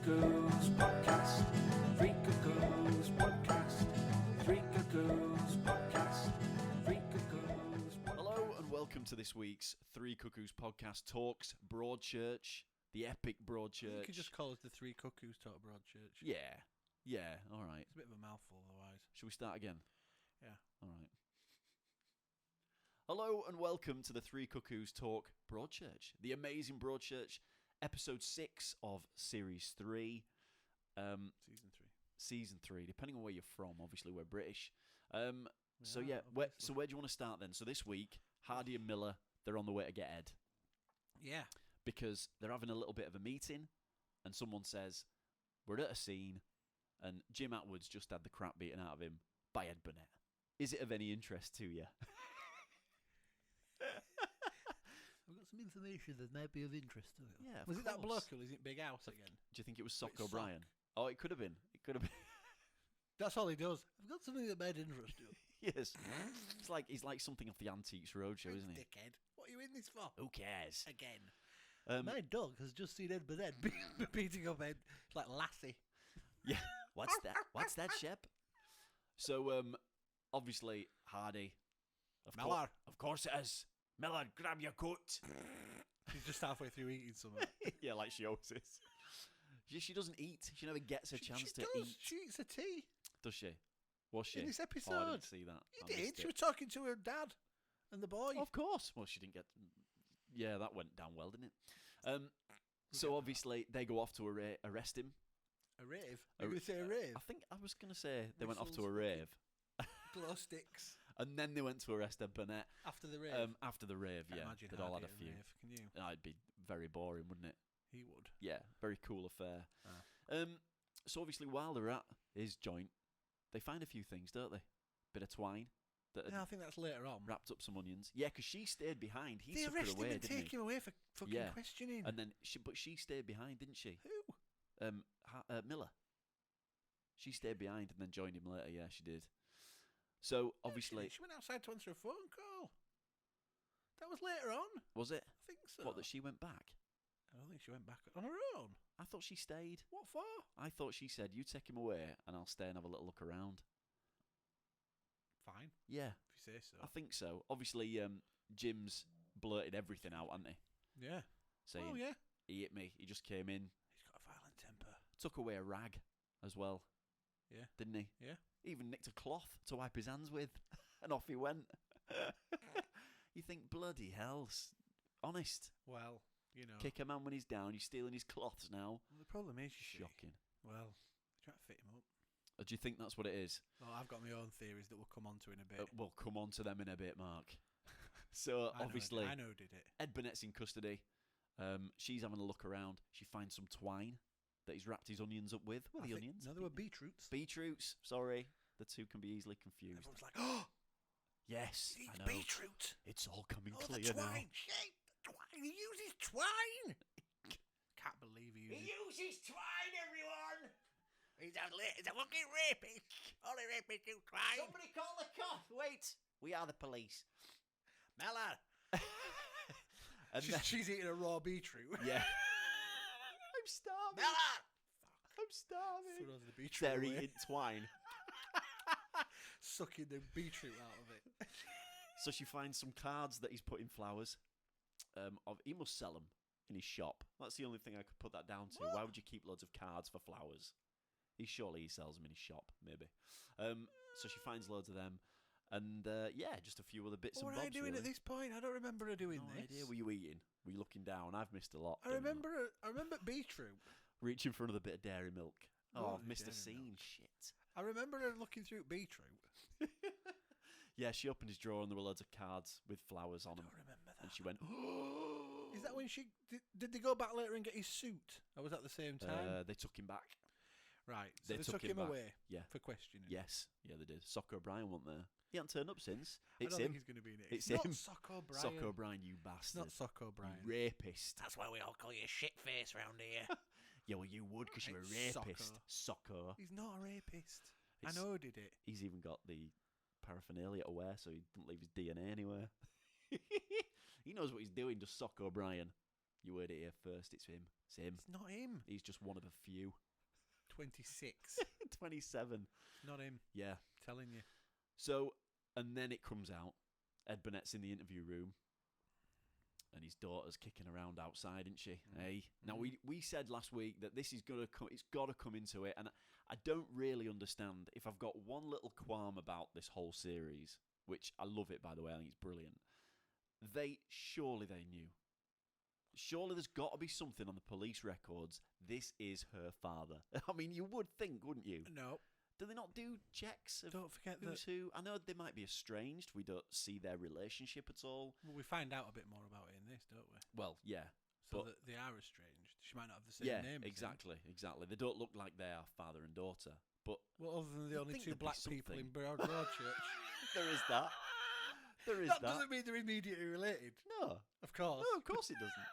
Cuckoos podcast. Three Cuckoos podcast. Three Cuckoos podcast. Three Cuckoos podcast. Hello and welcome to this week's Three Cuckoos podcast talks Broadchurch, the epic Broadchurch. You could just call us the Three Cuckoos Talk Broadchurch. Yeah, all right. It's a bit of a mouthful otherwise. Shall we start again? Yeah. All right. Hello and welcome to the Three Cuckoos talk Broadchurch, the amazing Broadchurch, episode 6 of series 3. Season 3, depending on where you're from. Obviously, we're British. So where do you want to start then? So this week, Hardy and Miller, they're on the way to get Ed. Yeah. Because they're having a little bit of a meeting, and someone says, we're at a scene, and Jim Atwood's just had the crap beaten out of him by Ed Burnett. Is it of any interest to you? I've got some information that might be of interest to you. Yeah, Was it that bloke or is it Big House again? Do you think it was Sock It's O'Brien? Sock. Oh, it could have been. It could have been. That's all he does. I've got something that might interest you. Yes. He's like something off the Antiques Roadshow, isn't he? Dickhead. What are you in this for? Who cares? Again. My dog has just seen Ed Burnett beating up Ed like Lassie. Yeah. What's that? What's that, Shep? So, obviously, Hardy. Miller. Of course it is. Miller, grab your coat. She's just halfway through eating something. Yeah, like she always is. She doesn't eat. She never gets a chance to eat. She eats a tea. Does she? Was she? In this episode. Oh, I didn't see that. You did. She was talking to her dad and the boy. Of course. Well, she didn't get... Yeah, that went down well, didn't it? So, obviously, they go off to arrest him. A rave? Are you going to say a rave? I was going to say they went off to a rave. Glow sticks. And then they went to arrest Ed Burnett. After the rave? After the rave, Can't yeah. imagine They'd all Hardy had a at few. rave, can you? It'd be very boring, wouldn't it? He would. Yeah, very cool affair. So obviously, while they're at his joint, they find a few things, don't they? Bit of twine. That Yeah, I think that's later on. wrapped up some onions. Yeah, because she stayed behind. He They took her arrest away, him and didn't take he? him away for fucking Yeah. questioning. And then, she stayed behind, didn't she? Who? Miller. She stayed behind and then joined him later. Yeah, she did. So obviously, She went outside to answer a phone call. That was later on. was it? I think so. What, that she went back? I don't think she went back on her own. I thought she stayed. What for? I thought she said, "You take him away, and I'll stay and have a little look around." Fine, Yeah, if you say so. I think so. Obviously, Jim's blurted everything out, hasn't he? Yeah. Saying, Oh, yeah. he hit me. He just came in, He's got a violent temper. took away a rag as well. Yeah. Didn't he? Yeah. Even nicked a cloth to wipe his hands with, and off he went. You think, bloody hell, honest. Well, you know. Kick a man when he's down. You're stealing his cloths now. Well, the problem is, you see, Shocking. well, try to fit him up. Do you think that's what it is? Well, I've got my own theories that we'll come on to in a bit. We'll come on to them in a bit, Mark. So, obviously, I know who did it. Ed Burnett's in custody. She's having a look around. She finds some twine that he's wrapped his onions up with. What are the onions? No, they were beetroots. Beetroots. Sorry. The two can be easily confused. Everyone's like, oh, Yes, he I eats know. beetroot. It's all coming Oh, the clear twine. Shit, the twine. He uses twine. Can't believe he uses twine, everyone! He's a fucking rapist. Only rapists do twine. Somebody call the cops! Wait! We are the police. Miller. And She's eating a raw beetroot. yeah. I'm starving. Miller. I'm starving. Throws the beetroot They're away. eating twine. Sucking the beetroot out of it. So she finds some cards that he's put in flowers. He must sell them in his shop. That's the only thing I could put that down to. What? Why would you keep loads of cards for flowers? Surely he sells them in his shop, maybe. So she finds loads of them. And, just a few other bits What and were bobs, I doing really. at this point? I don't remember her doing No this. idea. Were you eating? Were you looking down? I've missed a lot. I remember beetroot. Reaching for another bit of dairy milk. Oh, I've Lovely missed a dairy scene. milk. Shit. I remember her looking through beetroot. Yeah, she opened his drawer and there were loads of cards with flowers on I them. don't remember that. And she went, Is that when she did they go back later and get his suit? Or was that the same time? They took him back. Right. So they they took took him him back. away Yeah. for questioning. Yes. Yeah, they did. Sock O'Brien wasn't there. He hasn't turned up since. I It's don't him. think he's going to be in it. It's not him. Sock O'Brien. Sock O'Brien, you It's bastard. not Sock O'Brien. You rapist. That's why we all call you shit face round here. Yeah, well, you would because you're a It's rapist. Socko. He's not a rapist. It's- I know who did it. He's even got the paraphernalia to wear, so he didn't leave his DNA anywhere. He knows what he's doing, just Sock O'Brien. You heard it here first. It's him. It's him. It's not him. He's just one of a few. 26. 27. Not him. Yeah. Telling you. So, and then it comes out. Ed Burnett's in the interview room. And his daughter's kicking around outside, isn't she? Hey. Now, we said last week that this is gonna come. It's got to come into it. And I don't really understand. If I've got one little qualm about this whole series, which I love it, by the way. I think it's brilliant. Surely they knew. Surely there's got to be something on the police records. This is her father. I mean, you would think, wouldn't you? No. Do they not do checks of Don't forget who's who? I know they might be estranged. We don't see their relationship at all. Well, we find out a bit more about it in this, don't we? Well, yeah. So but that they are estranged. She might not have the same name. Exactly. They don't look like they are father and daughter. But Well, other than the You'd only think two there'd be black people in something. Broadchurch. there is that. There is That that. doesn't mean they're immediately related. No. Of course. No, of course it doesn't.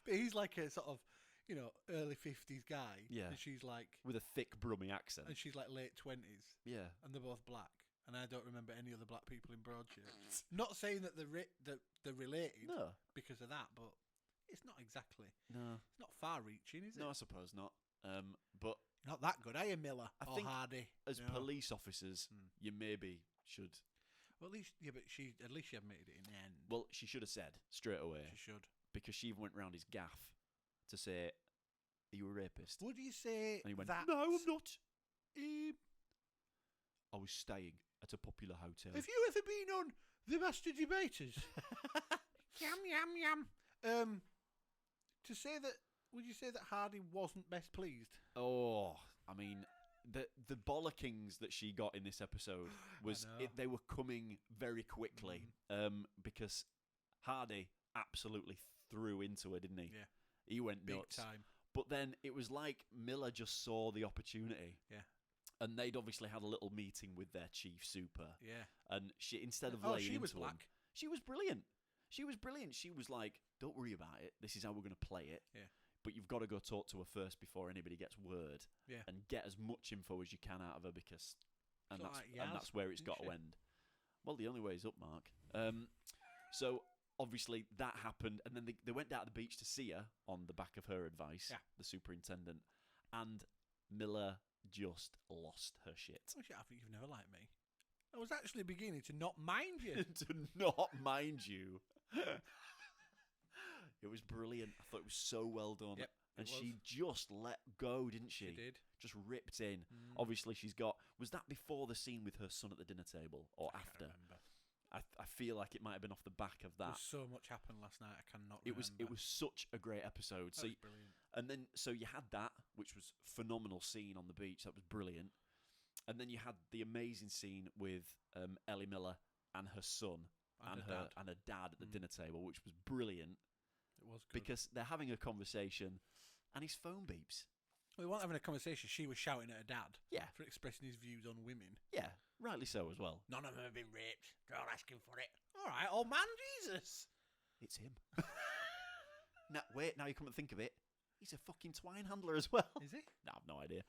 But he's like a sort of, early 50s guy. Yeah. And she's like, With a thick Brummie accent. and she's like late 20s. Yeah. And they're both black. And I don't remember any other black people in Broadchurch. Not saying that they're related No. because of that, but it's not exactly. No. It's not far-reaching, is it? No, I suppose not. But Not that good, are you, Miller I or think Hardy? as No. police officers, you maybe should. Well, at least she admitted it in the end. Well, she should have said straight away She should. because she even went round his gaff to say, "Are you a rapist?" Would you say And he went, that? "No, I'm not. I was staying at a popular hotel." Have you ever been on The Master Debaters? Yum yum yum. To say that, would you say that Hardy wasn't best pleased? Oh, I mean, the bollockings that she got in this episode was know. they were coming very quickly because Hardy absolutely threw into her, didn't he? Yeah. He went Big nuts. time. But then it was like Miller just saw the opportunity. Yeah. And they'd obviously had a little meeting with their chief super. Yeah. And she, instead of Oh, laying she was into him, black. she was brilliant. She was brilliant. She was like, "Don't worry about it. This is how we're going to play it. Yeah. But you've got to go talk to her first before anybody gets word. Yeah. And get as much info as you can out of her because, and Sort that's of like and Yaz, that's where it's isn't got she? to end. Well, the only way is up, Mark. So obviously that happened, and then they went down to the beach to see her on the back of her advice, Yeah. the superintendent, and Miller just lost her shit. I think you've never liked me. I was actually beginning to not mind you. To not mind you. It was brilliant. I thought it was so well done. Yep, and it she just let go, didn't she? She did. Just ripped in. Obviously, she's got... Was that before the scene with her son at the dinner table or I after? can't remember. I feel like it might have been off the back of that. So much happened last night. I cannot It remember. was such a great episode. That So was brilliant. and then so you had that, which was phenomenal scene on the beach. That was brilliant. And then you had the amazing scene with Ellie Miller and her son And her dad. and her dad at the dinner table, which was brilliant It was good. because they're having a conversation and his phone beeps. We weren't having a conversation. She was shouting at her dad. Yeah. For expressing his views on women. Yeah, rightly so as well. None of them have been raped. They're all asking for it. All right, old man, Jesus. It's him. Now you come and think of it, he's a fucking twine handler as well. Is he? No, I've no idea.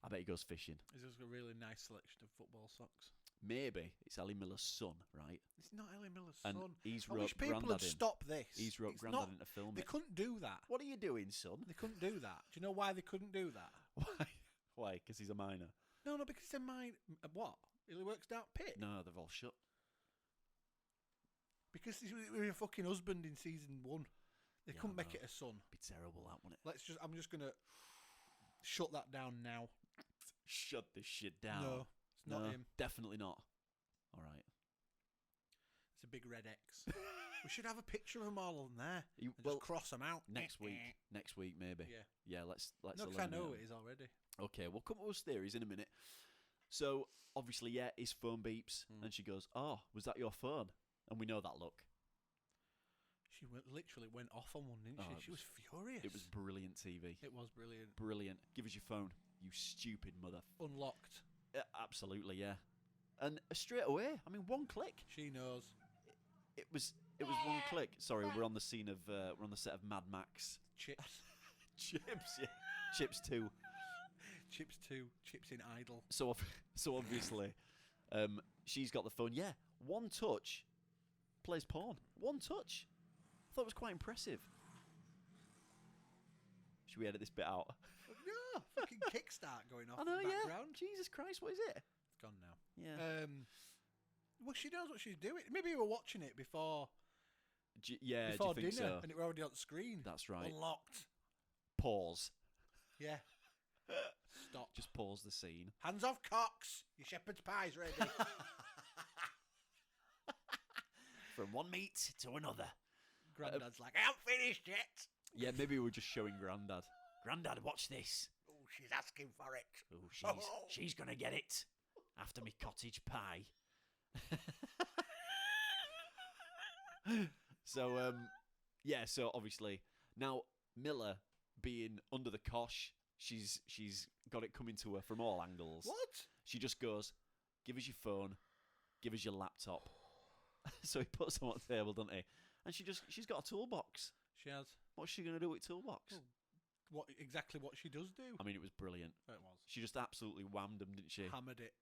I bet he goes fishing. He's just a really nice selection of football socks. Maybe it's Ellie Miller's son, right? It's not Ellie Miller's And son. he's I wrote wish people Grandad would in. stop this. He's wrote It's Grandad not- in to film They it. couldn't do that. What are you doing, son? They couldn't do that. Do you know why they couldn't do that? Why? Why? Because he's a minor. No, because they're mine. What? He works down pit. No, they've all shut. Because he was a fucking husband in season 1. They Yeah, couldn't I make know. it a son. Be terrible, that wouldn't it? I'm just gonna shut that down now. Shut this shit down. No, it's not No, him. Definitely not. All right. It's a big red X. We should have a picture of them all on there. You- And well, just cross them out. Next week. Next week, maybe. Yeah. Yeah. Let's. No, because I eliminate know them. it is already. Okay, we'll come up with theories in a minute. So obviously, yeah, his phone beeps, and she goes, "Oh, was that your phone?" And we know that look. She literally went off on one, didn't Oh, she? it She was was- furious. It was brilliant TV. It was brilliant. Brilliant. Give us your phone, you stupid mother. Unlocked. Absolutely, yeah. And straight away, I mean, one click. She knows. It was one click. Sorry, we're on the scene of we're on the set of Mad Max. Chips. Chips, yeah. Chips 2. Chips 2. Chips in Idle. So obviously, she's got the phone. Yeah, one touch plays porn. One touch. I thought it was quite impressive. Should we edit this bit out? No, fucking kickstart going off I know, in the yeah. background. Jesus Christ, what is it? It's gone now. Yeah. Well, she knows what she's doing. Maybe you were watching it before Yeah, before do you think dinner, so? and it were already on screen. That's right. Unlocked. Pause. Yeah. Stop. Just pause the scene. Hands off, cocks. Your shepherd's pie's ready. From one meat to another. Grandad's like, I haven't finished yet. Yeah, maybe we're just showing Grandad. Grandad, watch this. Oh, she's asking for it. Oh, she's gonna get it after me cottage pie. So, yeah. So obviously now Miller being under the cosh, she's got it coming to her from all angles. What? She just goes, "Give us your phone, give us your laptop." So he puts them on the table, doesn't he? And she's got a toolbox. She has. What's she gonna do with toolbox? What exactly what she does do? I mean, it was brilliant. It was. She just absolutely whammed them, didn't she? Hammered it.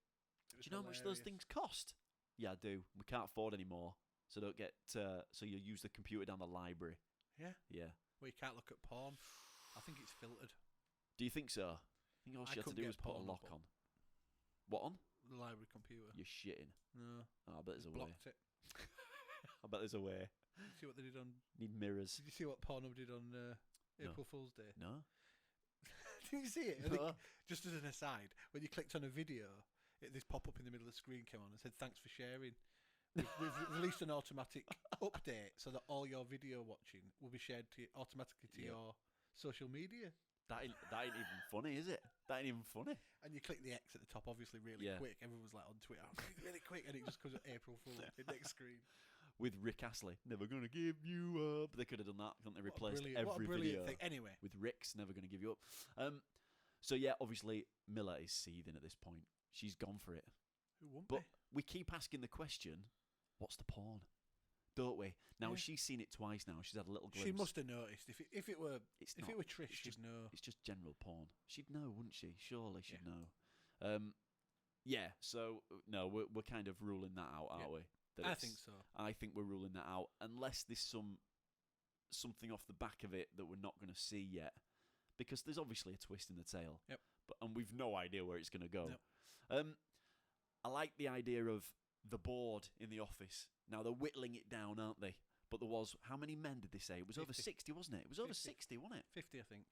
Do you know how much those things cost? Yeah, I do. We can't afford any more, so don't get. So you use the computer down the library. Yeah. Yeah. Well, you can't look at porn. I think it's filtered. Do you think so? I think all I she had to couldn't do get was put a porn lock up on. What on? The library computer. You're shitting. No. Oh, I bet there's a way. Blocked it. I bet there's a way. Did you see what they did on? Need mirrors. Did you see what Pornhub did on April Fool's Day? No. Did you see it? I No. think, just as an aside, when you clicked on a video, this pop up in the middle of the screen came on and said, "Thanks for sharing. We've released an automatic update so that all your video watching will be shared automatically to Yeah. your social media." That ain't even funny, is it? That ain't even funny. And you click the X at the top, obviously, really Yeah. quick. Everyone was like on Twitter, really quick, and it just comes at April Fool in next screen. With Rick Astley, never gonna give you up. They could have done that, couldn't they? Replaced what a every brilliant video thing. Anyway, with Rick's never gonna give you up. So yeah, obviously Miller is seething at this point. She's gone for it. who won't But be? we keep asking the question, what's the porn? Don't we? Now Yeah. she's seen it twice now. She's had a little glimpse. She must have noticed. If it were It's if not. it were Trish, it's she'd just- know. It's just general porn. She'd know, wouldn't she? Surely she'd Yeah. know. Yeah. So no, we're kind of ruling that out, aren't Yeah. we? That I it's- think so. I think we're ruling that out unless there's something off the back of it that we're not going to see yet, because there's obviously a twist in the tale. Yep. And we've no idea where it's going to go. Yep. I like the idea of the board in the office. Now they're whittling it down, aren't they? But there was, how many men did they say? It was over 50. 60, wasn't it? It was over 50. 60, wasn't it? 50, I think.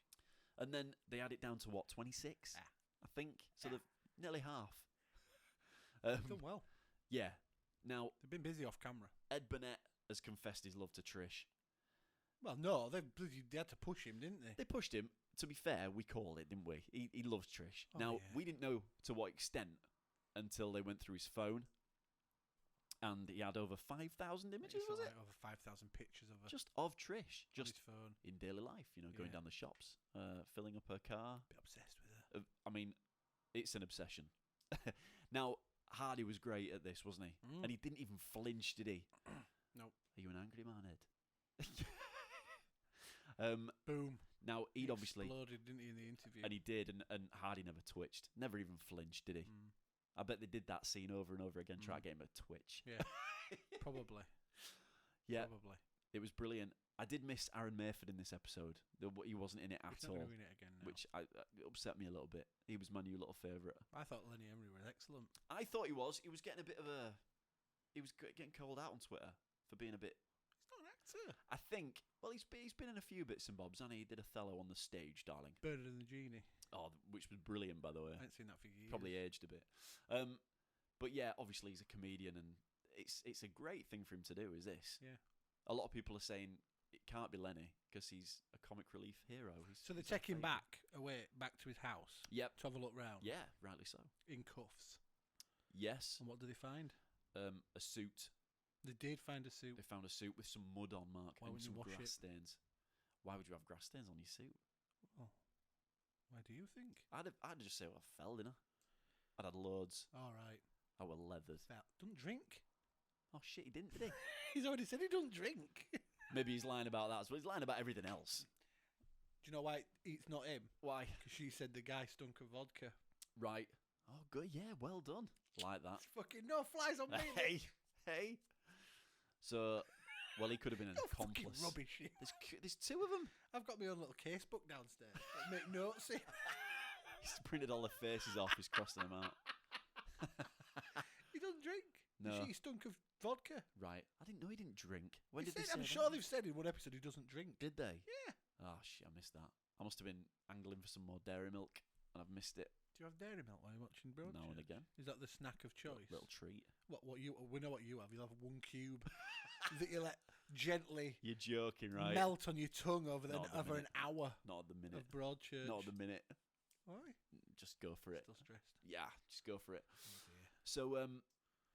And then they had it down to what, 26? Ah. I think. So they've nearly half. Done well. Yeah. Now, They've been busy off camera. Ed Burnett has confessed his love to Trish. Well, no, they had to push him, didn't they? They pushed him. To be fair, we called it, didn't we? He loves Trish. Oh, now, yeah. we didn't know to what extent until they went through his phone. And he had over 5,000 images, It's was like it? over 5,000 pictures of her Just of Trish. on Just his phone. in daily life, going Yeah. down the shops, filling up her car. Bit obsessed with her. I mean, it's an obsession. Now, Hardy was great at this, wasn't he? Mm. And he didn't even flinch, did he? Nope. Are you an angry man, Ed? Boom. Now, he'd He obviously... exploded, didn't he, in the interview? And he did, and Hardy never twitched. Never even flinched, did he? Mm. I bet they did that scene over and over again, try to Mm. get him a twitch. Yeah. Probably. Yeah, Probably. it was brilliant. I did miss Aaron Mayford in this episode. He wasn't in it at He's not all, doing it again now. which it upset me a little bit. He was my new little favourite. I thought Lenny Emery was excellent. I thought he was. He was getting a bit of a... He was getting called out on Twitter for being a bit... He's not an actor. I think... Well, he's been in a few bits and bobs, and he did Othello on the stage, darling. Better than the Genie. Oh, which was brilliant, by the way. I haven't seen that for years. Probably aged a bit. But yeah, obviously he's a comedian, and it's a great thing for him to do, is this. Yeah. A lot of people are saying it can't be Lenny because he's a comic relief hero. So they he's our take him favourite. back to his house Yep. to have a look round. Yeah, rightly so. In cuffs. Yes. And what did they find? A suit. They did find a suit. They found a suit with some mud on, Mark, Why and wouldn't you some wash grass it? stains. Why would you have grass stains on your suit? Why do you think? I'd just say I fell, didn't I? I'd had loads. All right. I were leathered. Don't drink. Oh shit, he didn't, did he? He's already said he don't drink. Maybe he's lying about that as well. He's lying about everything else. Do you know why it's not him? Why? Because she said the guy stunk of vodka. Right. Oh, good. Yeah, well done. Like that. It's fucking no flies on me. Hey. So, Well, he could have been an You're fucking accomplice. rubbish. There's two of them. I've got my own little case book downstairs. I make notes in. He's printed all the faces off. He's crossing them out. He doesn't drink. No. He stunk of vodka. Right. I didn't know he didn't drink. When He did they said- say I'm that? sure they've said in one episode he doesn't drink. Did they? Yeah. Oh, shit, I missed that. I must have been angling for some more dairy milk, and I've missed it Do you have dairy milk while you're watching Broadchurch? now and again. Is that the snack of choice? Little treat. What you? We know what you have. You'll have one cube that you let gently You're joking, right? melt on your tongue over Not at the over an minute. hour Not at the minute. of Broadchurch. Not at the minute. Why? Just go for it. Still stressed. Yeah, just go for it. Oh dear.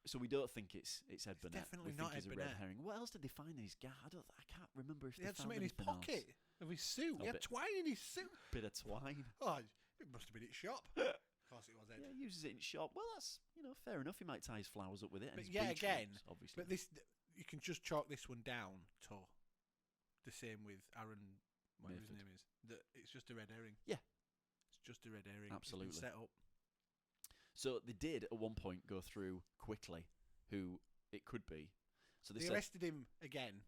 So we don't think it's Ed Burnett. definitely we not think Ed he's a red Burnett. herring. What else did they find in his I can't remember if He they had found something in his anything else. pocket of his suit. Oh, He had bit- twine in his suit. Bit of twine. Oh, it must have been at shop. Of course it was Ed. Yeah, he uses it in shop. Well, that's fair enough. He might tie his flowers up with it. And But his yeah, beach again, roots, obviously. But this, you can just chalk this one down to the same with Aaron, whatever his Mayford. name is. That it's just a red herring. Yeah. It's just a red herring. It's been Absolutely. set up. So they did at one point go through quickly who it could be. So they They said arrested him again.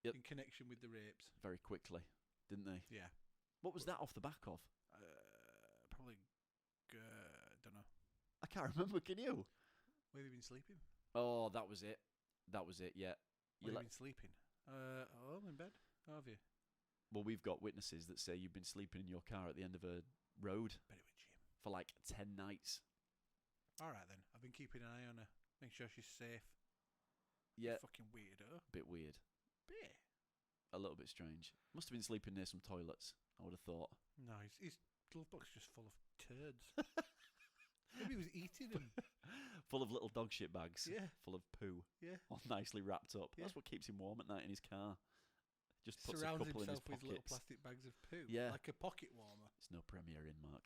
Yep. In connection with the rapes. very quickly, didn't they? Yeah. What was that off the back of? Probably. Don't know. I can't remember. Can you? Where have you been sleeping? Oh, that was it. That was it. Yeah. Where You have you been sleeping? Home in bed. How have you? Well, we've got witnesses that say you've been sleeping in your car at the end of a road Bet it with Jim. for like 10 nights. All right then. I've been keeping an eye on her. Make sure she's safe. Yeah. Fucking weirdo. Bit weird. Bit. A little bit strange. Must have been sleeping near some toilets, I would have thought. No, his glove box is just full of turds. Maybe he was eating them. Full of little dog shit bags. Yeah. Full of poo. Yeah. All nicely wrapped up. Yeah. That's what keeps him warm at night in his car. Just puts Surrounds a couple in his himself with pockets. little plastic bags of poo. Yeah. Like a pocket warmer. It's no Premier in, Mark.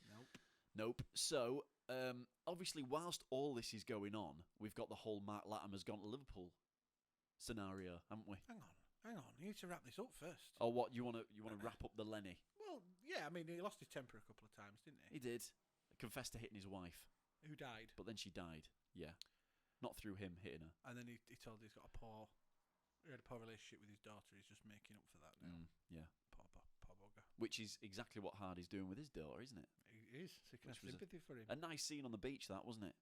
Nope. Nope. So, obviously, whilst all this is going on, we've got the whole Mark Latimer's gone to Liverpool scenario, haven't we? Hang on. You need to wrap this up first. Oh, what you want to wrap up the Lenny? Well, yeah. I mean, he lost his temper a couple of times, didn't he? He did. Confessed to hitting his wife, Who died? but then she died. Yeah, not through him hitting her. And then he told he's got a poor. He had a poor relationship with his daughter. He's just making up for that now. Yeah, Poor bugger. which is exactly what Hardy's doing with his daughter, isn't it? He is. So you can Which have was sympathy for him. A nice scene on the beach, that wasn't it?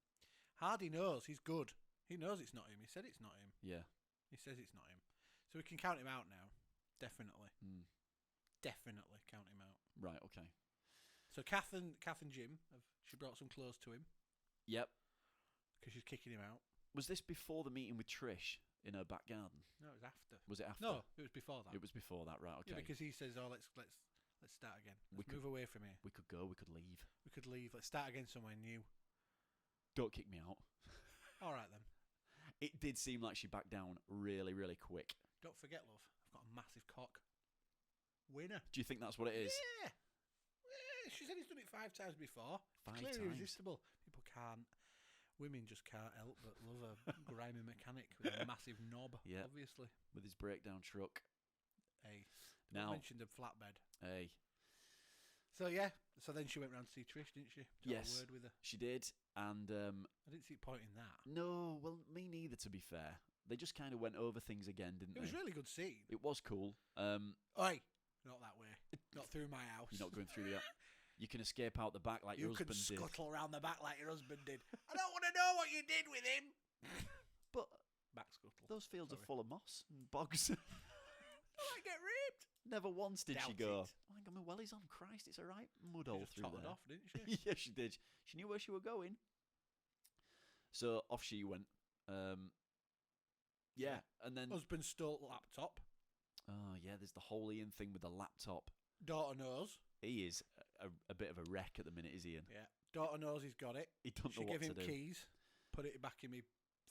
Hardy knows he's good. He knows it's not him. He said it's not him. Yeah. He says it's not him. So we can count him out now. Definitely. Mm. Definitely count him out. Right. Okay. So Kath and Jim, she brought some clothes to him Yep. because she's kicking him out. Was this before the meeting with Trish in her back garden? No, it was after. Was it after? No, it was before that. It was before that, right? Okay. Yeah, because he says, "Oh, let's start again. We Let's move away from here. we could go. We could leave. We could leave. Let's start again somewhere new." Don't kick me out. All right then. It did seem like she backed down really, really quick. Don't forget, love. I've got a massive cock. Winner. Do you think that's what it is? Yeah. She said he's done it 5 times before. Five It's clearly times? irresistible. People can't. Women just can't help but love a grimy mechanic with a massive knob. Yeah. Obviously. With his breakdown truck. Hey. Now, I mentioned the flatbed. hey, So yeah. So then she went round to see Trish, didn't she? To have Yes. a word with her. she did, and I didn't see a point in that. no, well, me neither. To be fair, they just kind of went over things again, didn't It was they? a really good scene. It was cool. Oi, not that way. Not through my house. You're not going through the. You can escape out the back like your You could husband did. scuttle around the back like your husband did. I don't want to know what you did with him. But Back scuttle. those fields Sorry. are full of moss and bogs. I might get raped. Never once did she Doubt go. it. Oh, hang on, my welly's on. Christ, it's a right mud She hole just through tottered there. off, didn't she? Yeah, she did. She knew where she were going. So off she went. Yeah, and then Husband stole the laptop. oh yeah, there's the whole Ian thing with the laptop. Daughter knows. He is a bit of a wreck at the minute, is Ian? Yeah. Daughter knows he's got it. He don't She know what gave to him do. keys. Put it back in me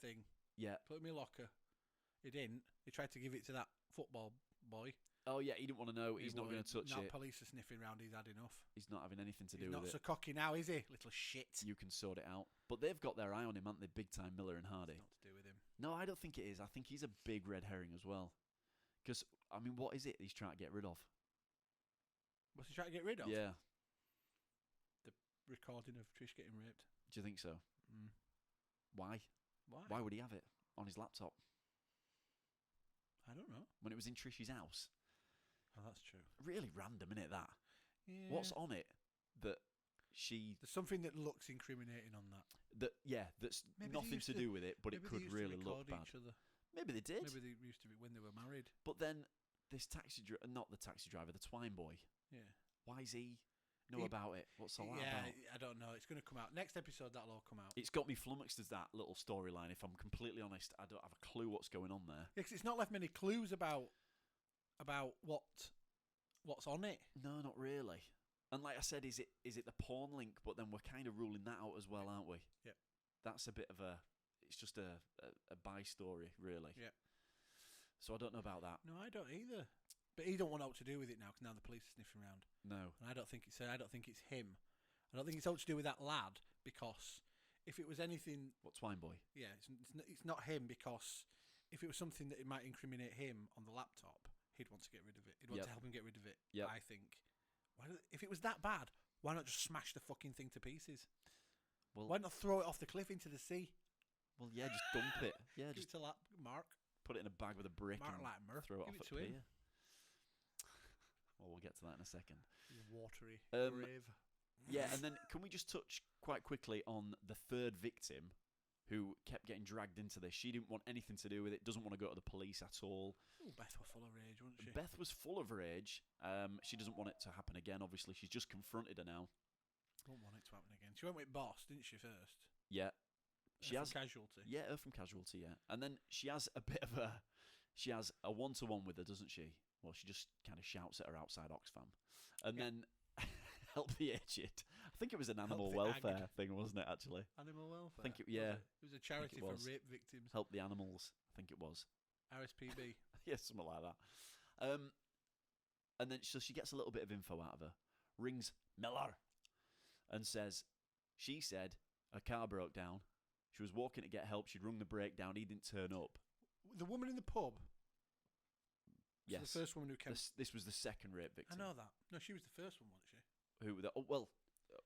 thing. Yeah. Put it in my locker. He didn't. He tried to give it to that football boy. Oh yeah, he didn't want to know. He's not going to touch now it. police are sniffing round. He's had enough. He's not having anything to He's do not with so it. cocky now, is he? Little shit. You can sort it out. But they've got their eye on him, haven't they? Big time, Miller and Hardy. Not to do with him. No, I don't think it is. I think he's a big red herring as well. Because, I mean, what is it he's trying to get rid of? What's he trying to get rid of? Yeah. Recording of Trish getting raped. Do you think so? Mm. Why? Why? Why would he have it on his laptop? I don't know. when it was in Trish's house. Oh, that's true. Really random, innit, that? Yeah. What's on it that she... There's something that looks incriminating on that. That's Maybe they nothing used to to- do with it, but it Maybe they could used to really look record bad. each other. Maybe they did. Maybe they used to be when they were married. But then this not the taxi driver, the twine boy. Yeah. Why is he know He- about it? What's all that Yeah, about? I don't know. It's going to come out next episode. That'll all come out. It's got me flummoxed as that little storyline. If I'm completely honest, I don't have a clue what's going on there. Yeah, 'cause it's not left many clues about what's on it. No, not really. And like I said, is it the porn link? But then we're kind of ruling that out as well, aren't we? Yep. That's a bit of a. It's just a by story, really. Yep. So I don't know about that. No, I don't either. But he don't want out to do with it now because now the police are sniffing around. No. And I don't think it's him. I don't think it's out to do with that lad because if it was anything, What twine boy? yeah, it's not him because if it was something that it might incriminate him on the laptop, he'd want to get rid of it. He'd want Yep. to help him get rid of it. Yep. I think. If it was that bad, why not just smash the fucking thing to pieces? Well, Why not throw it off the cliff into the sea? well, yeah, just dump it. Yeah, Give just it to Mark. put it in a bag with a brick Mark and Latimer. throw it Give off it at to him. pier. Well, we'll get to that in a second. His watery grave. Yeah, and then can we just touch quite quickly on the third victim who kept getting dragged into this? She didn't want anything to do with it, doesn't want to go to the police at all. Ooh, Beth was full of rage, wasn't she? Beth was full of rage. She doesn't want it to happen again, obviously. She's just confronted her now. Don't want it to happen again. She went with Boss, didn't she, first? Yeah. She From has Casualty. Yeah, her from Casualty, yeah. And then she has a bit of a... She has a one-to-one with her, doesn't she? Well, she just kind of shouts at her outside Oxfam. And Yeah. then help the aged. I think it was an animal the welfare ag. thing, wasn't it, actually? Animal welfare. think it- was yeah. It was a charity for was. rape victims. Help the animals, I think it was. RSPB. Yeah, something like that. And then so she gets a little bit of info out of her. Rings Miller and says, she said her car broke down. She was walking to get help. She'd rung the breakdown. He didn't turn up. The woman in the pub. So Yes. the first woman who came. This was the second rape I victim. know that. No, she was the first one, wasn't she?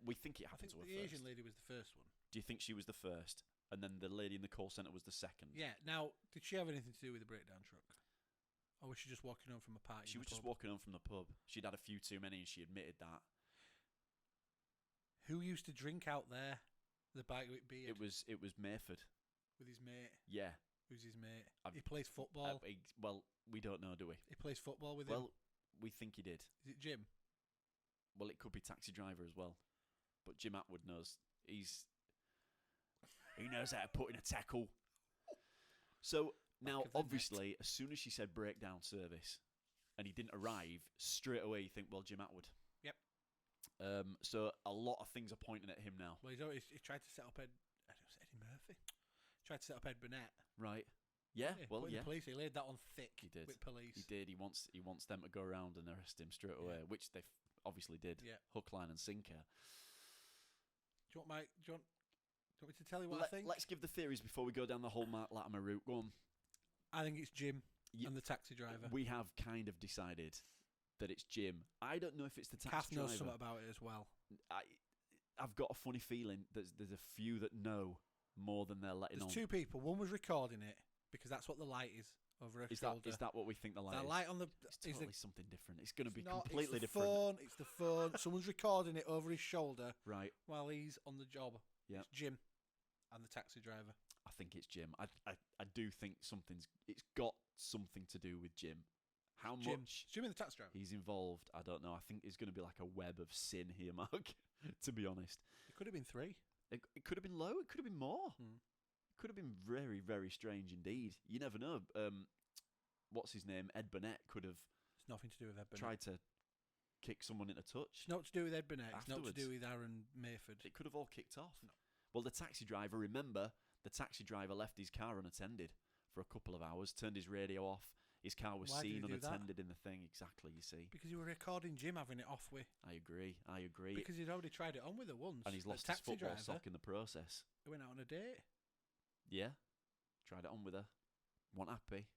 We think it I happened think to her the first. Asian lady was the first one. Do you think she was the first? And then the lady in the call centre was the second? Yeah. Now, did she have anything to do with the breakdown truck? Or was she just walking home from a party? She in was the just pub? walking home from the pub. She'd had a few too many and she admitted that. Who used to drink out there? The bike with beard. It was Mayford. with his mate. Yeah. Who's his mate? I've- He plays football. Well, we don't know, do we? He plays football with him. Well, we think he did. Is it Jim? Well, it could be Taxi Driver as well. But Jim Atwood knows. He knows how to put in a tackle. So now, of the net. obviously, as soon as she said breakdown service and he didn't arrive, straight away you think, well, Jim Atwood. Yep. So a lot of things are pointing at him now. Well, he tried to set up Eddie Murphy. Tried to set up Ed Burnett. Right. Yeah, well, put in yeah. the police. He laid that on thick. He did. With police. He did. He wants them to go around and arrest him straight away, which they obviously did. Yeah. Hook, line, and sinker. Do you want me to tell you what I think? Let's give the theories before we go down the whole Mark Latimer route. Go on. I think it's Jim Ye- and the taxi driver. We have kind of decided that it's Jim. I don't know if it's the taxi Kath driver. knows something about it as well. I've got a funny feeling there's a few that know more than they're letting There's on. two people. One was recording it because that's what the light is over her Is shoulder. that what we think the light that is? light on the It's is totally something different. It's going to be not, completely it's the different. Phone, it's the phone. Someone's recording it over his shoulder Right. while he's on the job. Yeah. It's Jim and the taxi driver. I think it's Jim. I do think it's got something to do with Jim. How Jim. much It's Jim and the taxi driver. he's involved, I don't know. I think it's going to be like a web of sin here, Mark, to be honest. It could have been 3. It could have been low. It could have been more. Hmm. It could have been very, very strange indeed. You never know. What's his name? Ed Burnett could have It's nothing to do with Ed Burnett. tried to kick someone into touch. It's not to do with Ed Burnett. It's not to Afterwards. do with Aaron Mayford. It could have all kicked off. No. Well, the taxi driver, remember, the taxi driver left his car unattended for a couple of hours, turned his radio off. His car was Why did seen he do that? unattended in the thing. Exactly, you see. Because you were recording Jim having it off with. I agree. Because he'd already tried it on with her once. And he's The lost his taxi football driver sock in the process. who went out on a date. Yeah. Tried it on with her. Wasn't happy.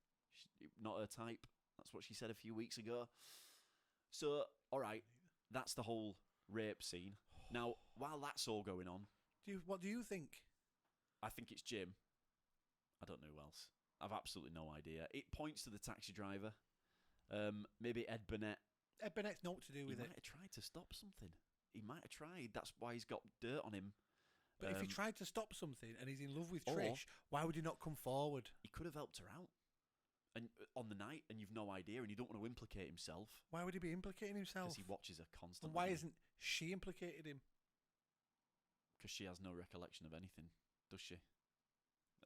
Not her type. That's what she said a few weeks ago. So, all right. That's the whole rape scene. Now, while that's all going on, What do you think? I think it's Jim. I don't know who else. I've absolutely no idea. It points to the taxi driver. Maybe Ed Burnett. Ed Burnett's naught to do He with might it. have tried to stop something. He might have tried. That's why he's got dirt on him. But if he tried to stop something and he's in love with or- Trish, why would he not come forward? He could have helped her out. And on the night, and you've no idea, and you don't want to implicate himself Why would he be implicating himself? because he watches her constantly. And why isn't she implicated him? Because she has no recollection of anything, does she?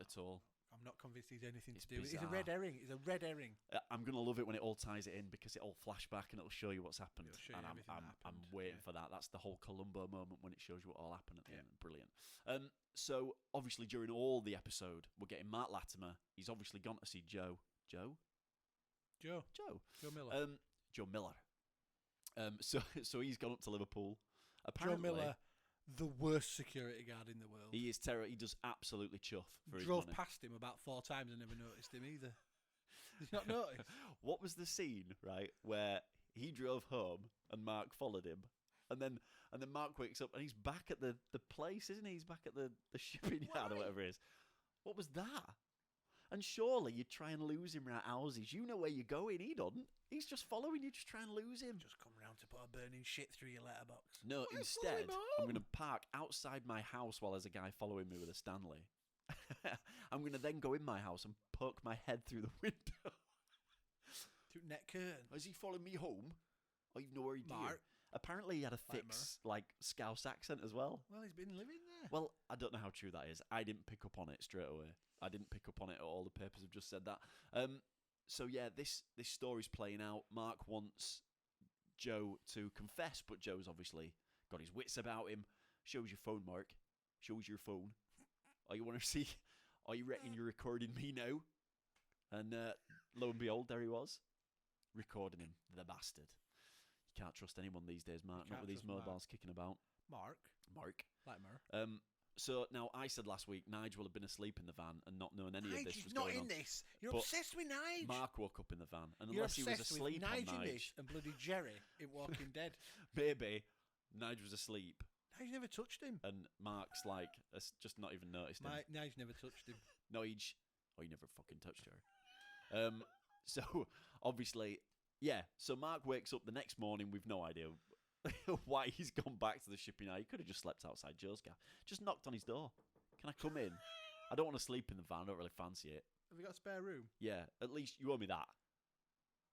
At all. I'm not convinced he's anything It's to do with it. It's a bizarre. red herring. It's a red herring. I'm going to love it when it all ties it in because it'll flash back and it'll show you what's happened. It'll show you And everything that I'm happened, waiting yeah. for that. That's the whole Columbo moment when it shows you what all happened at the Yeah. end. Brilliant. So, obviously, during all the episode, we're getting Mark Latimer. He's obviously gone to see Joe. Joe Miller. Joe Miller. So he's gone up to Liverpool. Joe Apparently, Miller, the worst security guard in the world. he is terror. He does absolutely chuff for his Drove money. past him about 4 times and never noticed him either. Did you not notice? What was the scene, right, where he drove home and Mark followed him, and then Mark wakes up and he's back at the place, isn't he? He's back at the shipping yard or whatever it is. What was that? And surely you'd try and lose him right houses. You know where you're going. He doesn't. He's just following you, just try and lose him. Just come round to put a burning shit through your letterbox. No, Why follow instead, him I'm home? going to park outside my house while there's a guy following me with a Stanley. I'm going to then go in my house and poke my head through the window. Through net curtain. Is he following me home? I even know where he did. Mark. Apparently he had a thick, Scouse accent as well. Well, he's been living there. Well, I don't know how true that is. I didn't pick up on it straight away. I didn't pick up on it at all. The papers have just said that. So yeah, this story's playing out. Mark wants Joe to confess, but Joe's obviously got his wits about him. Shows your phone, Mark. Shows your phone. Oh, you want to see? Oh, you reckon you're recording me now? And lo and behold, there he was, recording him, the bastard. You can't trust anyone these days, Mark. Not can't with these trust Mark. mobiles kicking about. Mark. Mark. Mer. So now I said last week Nigel had been asleep in the van and not knowing any of this Nige was is not going in on. this. You're But obsessed with Nige. Mark woke up in the van, and You're unless he was obsessed asleep with on Nige in Nige, this and bloody Jerry in Walking Dead. maybe Nige was asleep, Nige never touched him. and Mark's like just not even noticed him. Nige never touched him. Nige, oh, he never fucking touched her. So obviously, yeah. So Mark wakes up the next morning with no idea why he's gone back to the shipping yard. He could have just slept outside Joe's gaff. Just knocked on his door. Can I come in? I don't want to sleep in the van. I don't really fancy it. Have you got a spare room? Yeah, at least you owe me that.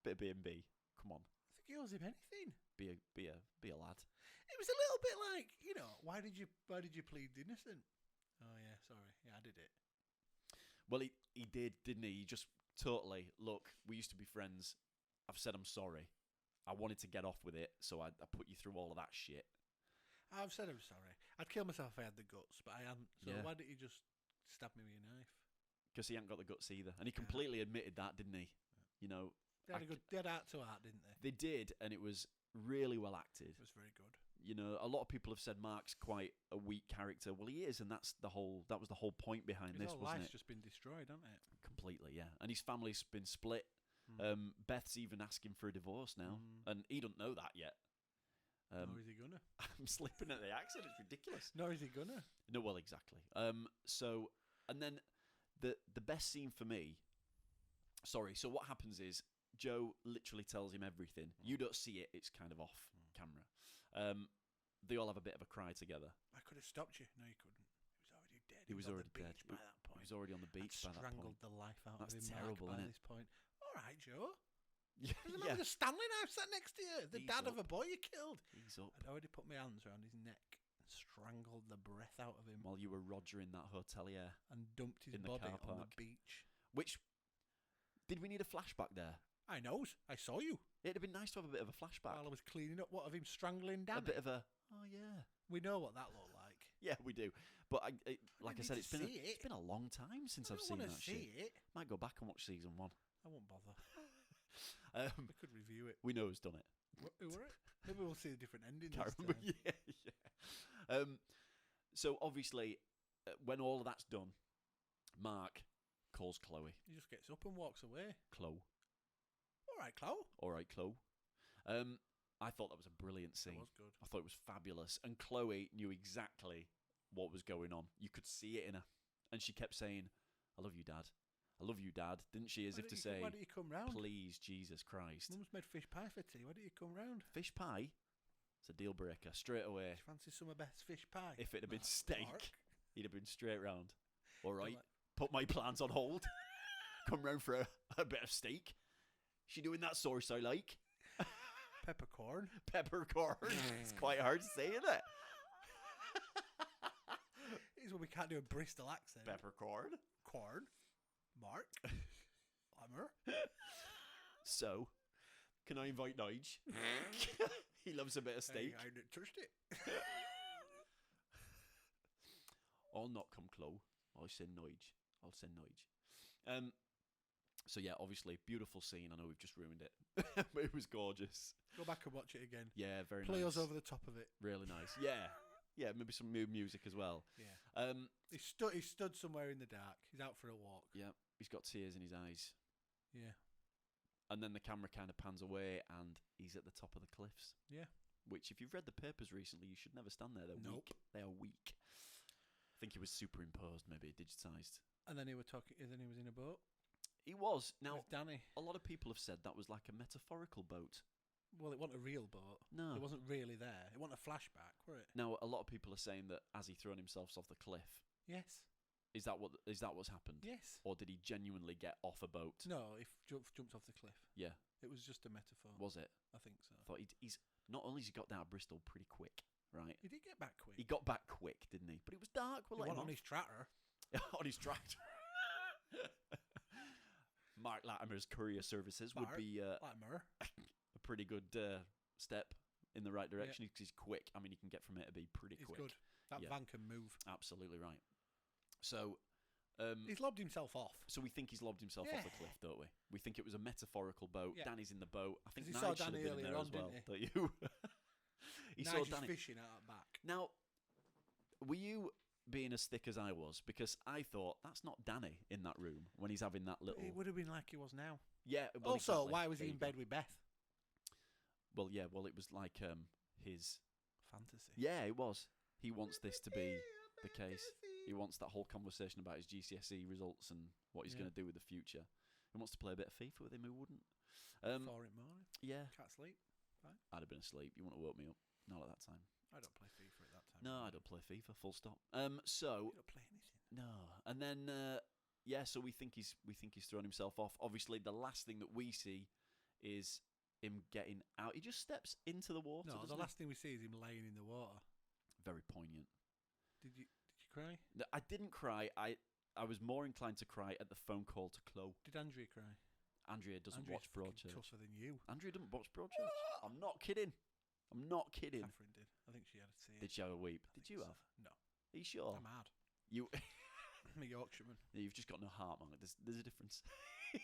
Bit of B&B. Come on, I think he owes him anything. be a lad. It was a little bit like, why did you plead innocent? Oh yeah, sorry. Yeah, I did it. Well, he did, didn't he? He just totally, look, we used to be friends. I've said I'm sorry. I wanted to get off with it, so I put you through all of that shit. I've said I'm sorry. I'd kill myself if I had the guts, but I hadn't. So Yeah. why didn't you just stab me with a knife? Because he hadn't got the guts either. And he completely admitted that, didn't he? You know, They had they had heart to heart, didn't they? they did, and it was really well acted. It was very good. You know, a lot of people have said Mark's quite a weak character. Well, he is, and that was the whole point behind His this, whole wasn't life's it? just been destroyed, hasn't it? Completely, yeah. And his family's been split. Beth's even asking for a divorce now, and he don't know that yet. Nor is he gonna. I'm slipping at the accent. It's ridiculous. Nor is he gonna. No, well, exactly. So, and then the best scene for me. Sorry. So what happens is Joe literally tells him everything. You don't see it. It's kind of off camera. They all have a bit of a cry together. I could have stopped you. No, you couldn't. He He was was already already dead. dead. By that point. He was already on the beach by that Strangled point. the life out That's of him. terrible, Mark, by isn't it? this point. All right, Joe. Yeah, There's a man with a Stanley knife sat next to you. The Ease dad of up. a boy you killed. He's up. I'd already put my hands around his neck and strangled the breath out of him While you were Roger in that hotelier, and dumped his in the body car on the park. beach. which did we need a flashback there? I knows. I saw you It'd have been nice to have a bit of a flashback. while I was cleaning up. What of him strangling A Danny? bit of a oh yeah. We know what that looked like. Yeah, we do. But like I need said, to it's been see it. it's been a long time since I I've don't seen want that to see shit. it. Might go back and watch season 1. I won't bother. Um, We could review it. we know who's done it. Who were it? Maybe we'll see a different ending Can't this remember. time. Yeah. So obviously, when all of that's done, Mark calls Chloe. He just gets up and walks away. Chloe. All right, Chloe. All right, Chloe. I thought that was a brilliant That scene. was good. I thought it was fabulous. And Chloe knew exactly what was going on. You could see it in her. And she kept saying, I love you, Dad. I love you, Dad, didn't she? As if to say, why don't you come round? please, Jesus Christ. Mum's made fish pie for tea. Why don't you come round? Fish pie? It's a deal breaker, straight away. Do you fancy some of Beth's fish pie? If it had been Mark? steak, Mark? he'd have been straight round. All right, like- put my plans on hold. Come round for a bit of steak. She doing that sauce I like. Peppercorn. Peppercorn. It's quite hard to say, isn't it? Here's when we can't do a Bristol accent. Peppercorn. Corn. Mark. Hammer. So, can I invite Nige? He loves a bit of steak. I didn't touched it. I'll not come close. I'll send Nige. So yeah, obviously, beautiful scene. I know we've just ruined it, but it was gorgeous. Go back and watch it again. Yeah, very Play nice. us over the top of it. Really nice. Yeah, maybe some mood music as well. Yeah. He stood somewhere in the dark. He's out for a walk. Yeah, he's got tears in his eyes. Yeah. And then the camera kind of pans away, and he's at the top of the cliffs. Yeah. Which, if you've read the papers recently, you should never stand there. They're Nope. weak. They are weak. I think he was superimposed, maybe digitised. And then he was in a boat. He was. Now, With Danny. a lot of people have said that was like a metaphorical boat. Well, it wasn't a real boat. No. It wasn't really there. It wasn't a flashback, were it? Now, a lot of people are saying that as he thrown himself off the cliff, Yes. is that what's happened? Yes. Or did he genuinely get off a boat? No, he jumped off the cliff. Yeah. It was just a metaphor. Was it? I think so. I thought he's not only has he got down to Bristol pretty quick, right? He did get back quick. He got back quick, didn't he? But it was dark. He We'll let went him on his tractor. on his tractor. Mark Latimer's courier services would Mark be Latimer. a pretty good step in the right direction because he's quick. I mean, he can get from A to B pretty He's quick. good. That Yeah. van can move. Absolutely right. So, He's lobbed himself off. so we think he's lobbed himself off the Yeah. cliff, don't we? We think it was a metaphorical boat. Yeah. Danny's in the boat. I think He Nige saw should have Danny been in earlier there on, as well. didn't Don't you? He saw Nigel's Danny. fishing out back. Now, were you being as thick as I was? Because I thought that's not Danny in that room when he's having that little. It would have been like he was now. Yeah. Well, Also, exactly. why was There he you in go. bed with Beth? Well, yeah. Well, it was like his. Fantasy. Yeah, it was. He wants this to be the case. He wants that whole conversation about his GCSE results and what he's Yeah. going to do with the future. He wants to play a bit of FIFA with him. Who wouldn't? 4 in the morning. Yeah. Can't sleep. I'd have been asleep. You wouldn't have woke me up. Not at that time. I don't play FIFA at that time. No, I don't play FIFA. Full stop. You So don't play anything. no, and then yeah. So we think he's thrown himself off. Obviously, the last thing that we see is him getting out. He just steps into the water. No, the doesn't he? last thing we see is him laying in the water. Very poignant. Did you cry? No, I didn't cry. I was more inclined to cry at the phone call to Chloe. Did Andrea cry? Andrea doesn't Andrea's watch Broadchurch. tougher than you. Andrea doesn't watch Broadchurch. I'm not kidding. I'm not kidding. Catherine did. I think she had a tear. Did she have a weep? I Did think you so. have? No. Are you sure? I'm mad. You. I'm a Yorkshireman. You've just got no heart, Mark. There's a difference. I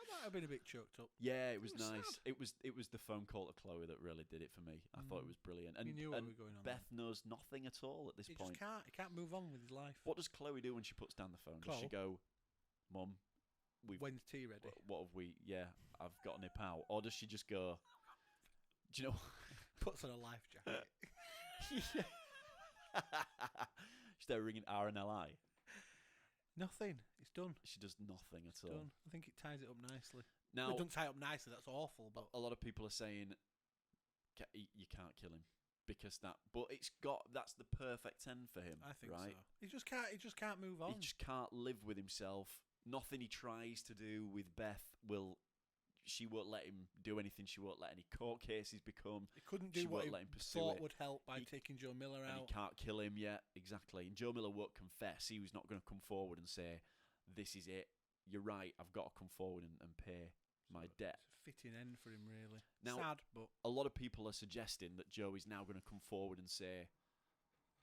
might have been a bit choked up. Yeah, it was It was nice. sad. It was the phone call to Chloe that really did it for me. I thought it was brilliant. And, You knew what and was going on. Beth knows nothing at all at this He point. just can't. He can't move on with his life. What does Chloe do when she puts down the phone? Does she Chloe? go, "Mum, we've When's tea ready? what have we? Yeah, I've got a nip out," or does she just go, "Do you know?" Puts on a life jacket. She's there ringing RNLI. Nothing. It's done. She does nothing at It's all. done. I think it ties it up nicely. Now, It doesn't tie it up nicely. That's awful. But a lot of people are saying you can't kill him because that. But that's the perfect end for him. I think right? so. He just can't. He just can't move on. He just can't live with himself. Nothing he tries to do with Beth she won't let him do anything. She won't let any court cases become. He couldn't she do what won't he let him pursue thought it. would help by He- taking Joe Miller And out. he can't kill him yet. Exactly. And Joe Miller won't confess. He was not going to come forward and say, "This is it. You're right. I've got to come forward and pay my debt." It's a fitting end for him, really. Now- Sad, but A lot of people are suggesting that Joe is now going to come forward and say,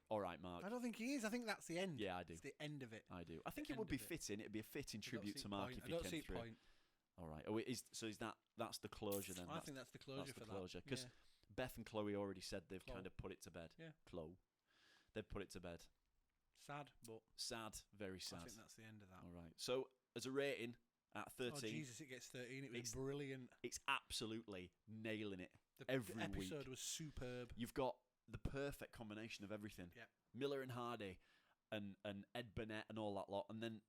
"All right, Mark." I don't think he is. I think that's the end. Yeah, I do. It's the end of it. I do. I think The it would end be of it. fitting. It'd be a fitting I don't tribute see to Mark point. if I he don't came see through. point. All right. So that's the closure then? I think that's the closure that's for the that. closure because Yeah. Beth and Chloe already said they've Chloe. kind of put it to bed. Yeah. Chloe. They've put it to bed. Sad, but Sad. Very I sad. think that's the end of that. All right. So as a rating at Oh 13, Jesus! It gets 13. It was It's- brilliant. it's absolutely nailing it. The every episode week. was superb. You've got the perfect combination of everything. Yep. Miller and Hardy and Ed Burnett and all that lot. And then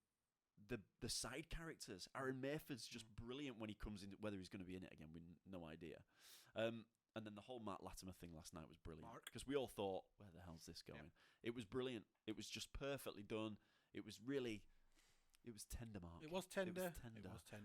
the side characters. Aaron Mayford's just brilliant when he comes in. Whether he's going to be in it again, we've no idea. And then the whole Matt Latimer thing last night was brilliant because we all thought, where the hell's this going? It was brilliant. It was just perfectly done. It was tender, Mark. It was tender.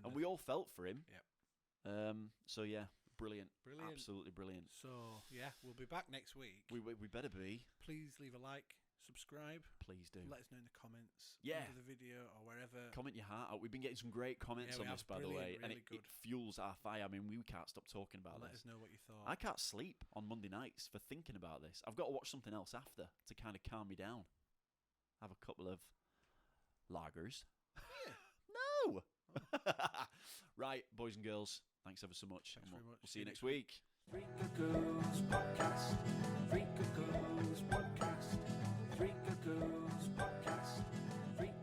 And we all felt for him. Yep. So yeah, brilliant. Brilliant. Absolutely brilliant. So yeah, we'll be back next week. We better be. Please leave a like, subscribe. Please do. Let us know in the comments. Yeah. Under the video or wherever. Comment your heart out. We've been getting some great comments on this, by the way, and it fuels our fire. I mean, we can't stop talking about Let this. us know what you thought. I can't sleep on Monday nights for thinking about this. I've got to watch something else after to kind of calm me down. Have a couple of lagers. No. Right, boys and girls. Thanks ever so much. Thanks very much. We'll see you next week. Three Cuckoos Podcast. Three Cuckoos Podcast. Three Cuckoos Podcast. Three